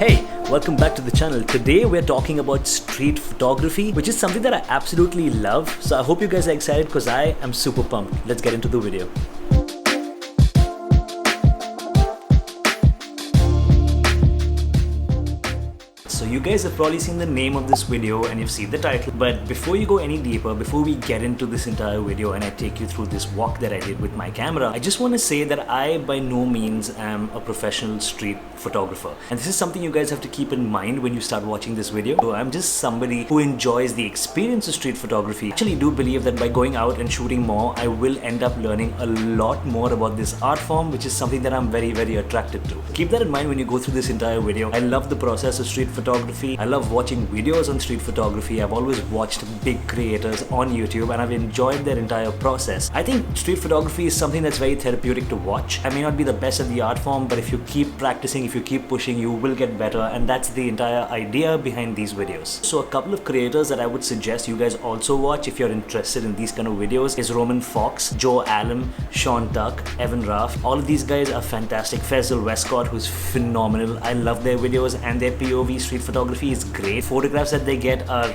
Hey, welcome back to the channel. Today we're talking about street photography, which is something that I absolutely love. So I hope you guys are excited because I am super pumped. Let's get into the video. So you guys have probably seen the name of this video and you've seen the title, but before you go any deeper, before we get into this entire video and I take you through this walk that I did with my camera, I just want to say that I by no means am a professional street photographer, and this is something you guys have to keep in mind when you start watching this video. So I'm just somebody who enjoys the experience of street photography. I actually do believe that by going out and shooting more, I will end up learning a lot more about this art form, which is something that I'm very attracted to. Keep that in mind when you go through this entire video. I love the process of street photography. I love watching videos on street photography. I've always watched big creators on YouTube and I've enjoyed their entire process. I think street photography is something that's very therapeutic to watch. I may not be the best at the art form, but if you keep practicing, if you keep pushing, you will get better, and that's the entire idea behind these videos. So a couple of creators that I would suggest you guys also watch if you're interested in these kind of videos is Roman Fox, Joe Allen, Sean Tuck, Evan Raff. All of these guys are fantastic. Faisal Westcott, who's phenomenal. I love their videos and their POV street photography is great. Photographs that they get are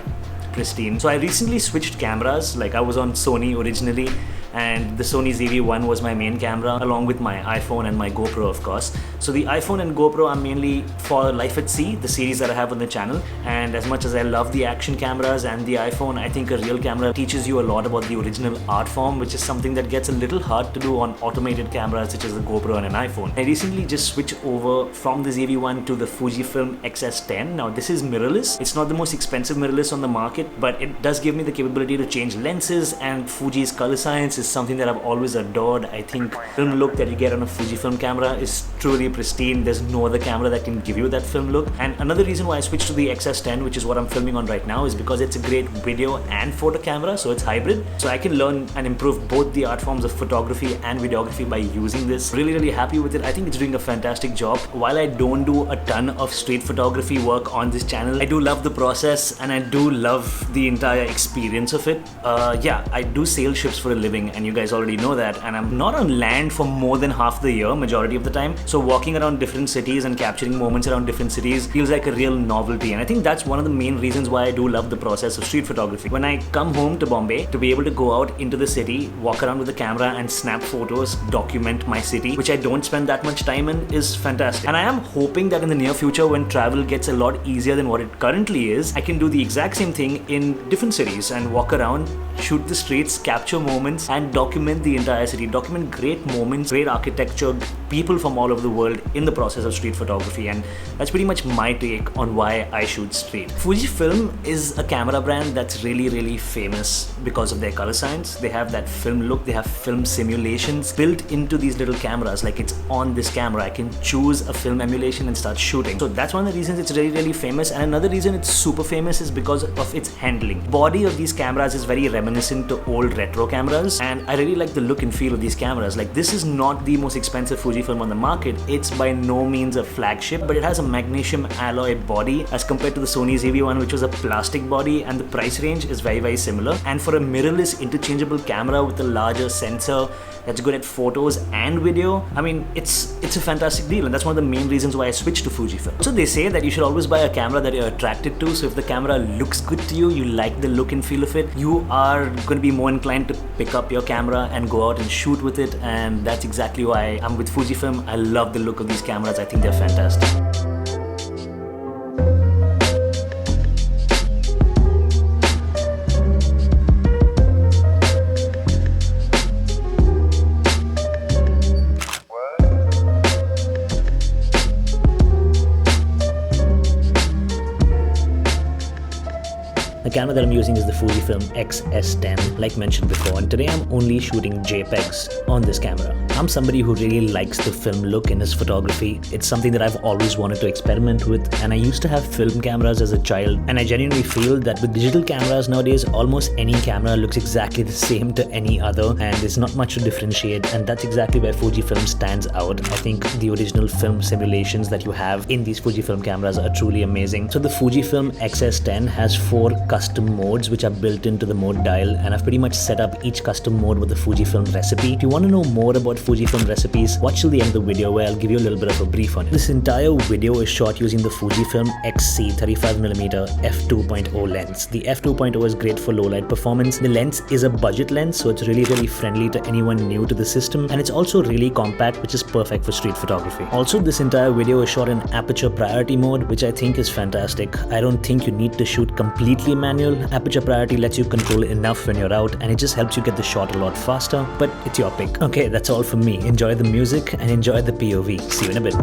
pristine. So I recently switched cameras. Like I was on Sony originally, and the Sony ZV-1 was my main camera along with my iPhone and my GoPro, of course. So the iPhone and GoPro are mainly for Life at Sea, the series that I have on the channel. And as much as I love the action cameras and the iPhone, I think a real camera teaches you a lot about the original art form, which is something that gets a little hard to do on automated cameras such as the GoPro and an iPhone. I recently just switched over from the ZV-1 to the Fujifilm XS10. Now this is mirrorless. It's not the most expensive mirrorless on the market, but it does give me the capability to change lenses, and Fuji's color science is something that I've always adored. I think film look that you get on a Fujifilm camera is truly pristine. There's no other camera that can give you that film look. And another reason why I switched to the XS10, which is what I'm filming on right now, is because it's a great video and photo camera, so it's hybrid. So I can learn and improve both the art forms of photography and videography by using this. Really happy with it. I think it's doing a fantastic job. While I don't do a ton of street photography work on this channel, I do love the process and I do love the entire experience of it. Yeah, I do sail ships for a living, and you guys already know that, and I'm not on land for more than half the year, majority of the time. So walking around different cities and capturing moments around different cities feels like a real novelty, and I think that's one of the main reasons why I do love the process of street photography. When I come home to Bombay, to be able to go out into the city, walk around with the camera and snap photos, document my city, which I don't spend that much time in, is fantastic. And I am hoping that in the near future, when travel gets a lot easier than what it currently is, I can do the exact same thing in different cities and walk around, shoot the streets, capture moments and document the entire city, document great moments, great architecture, people from all over the world in the process of street photography. And that's pretty much my take on why I shoot street. Fujifilm is a camera brand that's really famous because of their color science. They have that film look, they have film simulations built into these little cameras. Like it's on this camera, I can choose a film emulation and start shooting. So that's one of the reasons it's really famous. And another reason it's super famous is because of its handling. Body of these cameras is very reminiscent to old retro cameras, and I really like the look and feel of these cameras. Like this is not the most expensive Fujifilm on the market. It's by no means a flagship, but it has a magnesium alloy body as compared to the Sony ZV-1, which was a plastic body, and the price range is very similar. And for a mirrorless interchangeable camera with a larger sensor that's good at photos and video, I mean, it's a fantastic deal, and that's one of the main reasons why I switched to Fujifilm. So they say that you should always buy a camera that you're attracted to. So if the camera looks good to you, you like the look and feel of it, you are going to be more inclined to pick up your camera and go out and shoot with it. And that's exactly why I'm with Fujifilm. I love the look of these cameras. I think they're fantastic. The camera that I'm using is the Fujifilm XS10, like mentioned before, and today I'm only shooting JPEGs on this camera. I'm somebody who really likes the film look in his photography. It's something that I've always wanted to experiment with, and I used to have film cameras as a child, and I genuinely feel that with digital cameras nowadays, almost any camera looks exactly the same to any other, and there's not much to differentiate, and that's exactly where Fujifilm stands out. I think the original film simulations that you have in these Fujifilm cameras are truly amazing. So the Fujifilm XS10 has 4 custom custom modes which are built into the mode dial, and I've pretty much set up each custom mode with the Fujifilm recipe. If you want to know more about Fujifilm recipes, watch till the end of the video where I'll give you a little bit of a brief on it. This entire video is shot using the Fujifilm XC 35mm f2.0 lens. The f2.0 is great for low light performance. The lens is a budget lens, so it's really friendly to anyone new to the system, and it's also really compact, which is perfect for street photography. Also, this entire video is shot in aperture priority mode, which I think is fantastic. I don't think you need to shoot completely manual. Aperture priority lets you control enough when you're out, and it just helps you get the shot a lot faster, but it's your pick. Okay, that's all from me. Enjoy the music and enjoy the POV. See you in a bit.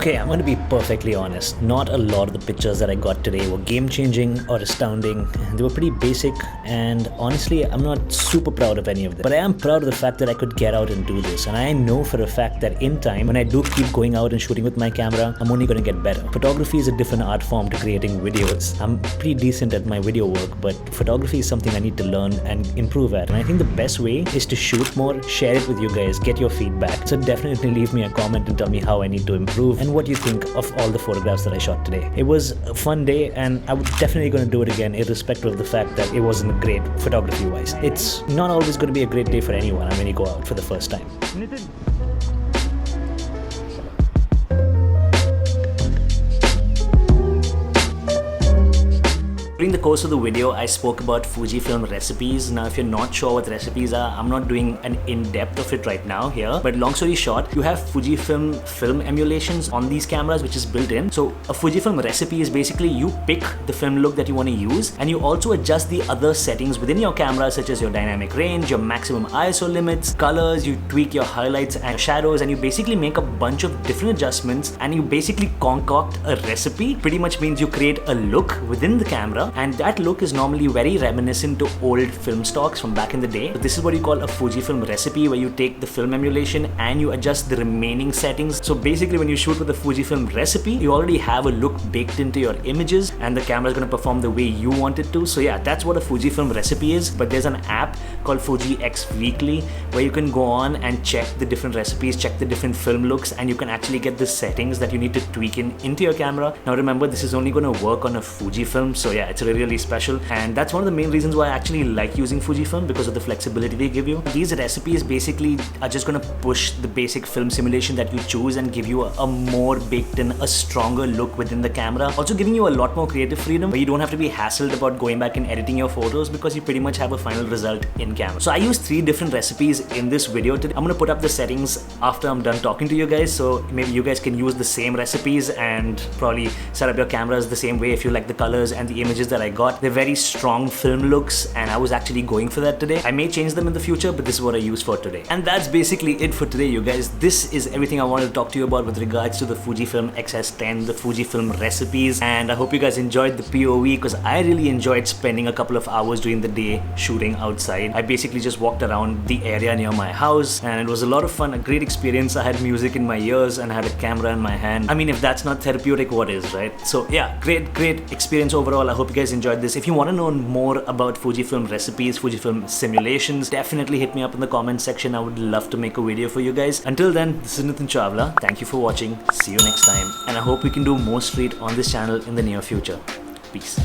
Okay, I'm gonna be perfectly honest. Not a lot of the pictures that I got today were game-changing or astounding. They were pretty basic, and honestly, I'm not super proud of any of them. But I am proud of the fact that I could get out and do this. And I know for a fact that in time, when I do keep going out and shooting with my camera, I'm only gonna get better. Photography is a different art form to creating videos. I'm pretty decent at my video work, but photography is something I need to learn and improve at. And I think the best way is to shoot more, share it with you guys, get your feedback. So definitely leave me a comment and tell me how I need to improve and what you think of all the photographs that I shot today. It was a fun day, and I'm definitely going to do it again, irrespective of the fact that it wasn't great photography wise. It's not always going to be a great day for anyone when you go out for the first time. During the course of the video, I spoke about Fujifilm Recipes. Now, if you're not sure what recipes are, I'm not doing an in-depth of it right now here. But long story short, you have Fujifilm film emulations on these cameras, which is built in. So a Fujifilm recipe is basically you pick the film look that you want to use, and you also adjust the other settings within your camera, such as your dynamic range, your maximum ISO limits, colors, you tweak your highlights and shadows, and you basically make a bunch of different adjustments, and you basically concoct a recipe. Pretty much means you create a look within the camera, and that look is normally very reminiscent to old film stocks from back in the day. So this is what you call a Fujifilm recipe, where you take the film emulation and you adjust the remaining settings. So basically, when you shoot with a Fujifilm recipe, you already have a look baked into your images, and the camera is going to perform the way you want it to. So yeah, that's what a Fujifilm recipe is. But there's an app called Fuji X Weekly, where you can go on and check the different recipes, check the different film looks, and you can actually get the settings that you need to tweak into your camera. Now remember, this is only going to work on a Fujifilm, so yeah, it's really special, and that's one of the main reasons why I actually like using Fujifilm, because of the flexibility they give you. These recipes basically are just going to push the basic film simulation that you choose and give you a more baked in, a stronger look within the camera, also giving you a lot more creative freedom, where you don't have to be hassled about going back and editing your photos, because you pretty much have a final result in camera. So I used 3 different recipes in this video today. I'm going to put up the settings after I'm done talking to you guys, so maybe you guys can use the same recipes and probably set up your cameras the same way if you like the colors and the images that I got. They're very strong film looks, and I was actually going for that today. I may change them in the future, but this is what I use for today. And that's basically it for today, you guys. This is everything I wanted to talk to you about with regards to the Fujifilm XS10, the Fujifilm recipes, and I hope you guys enjoyed the POV, because I really enjoyed spending a couple of hours during the day shooting outside. I basically just walked around the area near my house, and it was a lot of fun, a great experience. I had music in my ears and I had a camera in my hand. I mean, if that's not therapeutic, what is, right? So yeah, great experience overall. I hope you guys enjoyed this. If you want to know more about Fujifilm recipes, Fujifilm simulations, definitely hit me up in the comment section. I would love to make a video for you guys. Until then, this is Nitin Chawla. Thank you for watching. See you next time, and I hope we can do more street on this channel in the near future. Peace.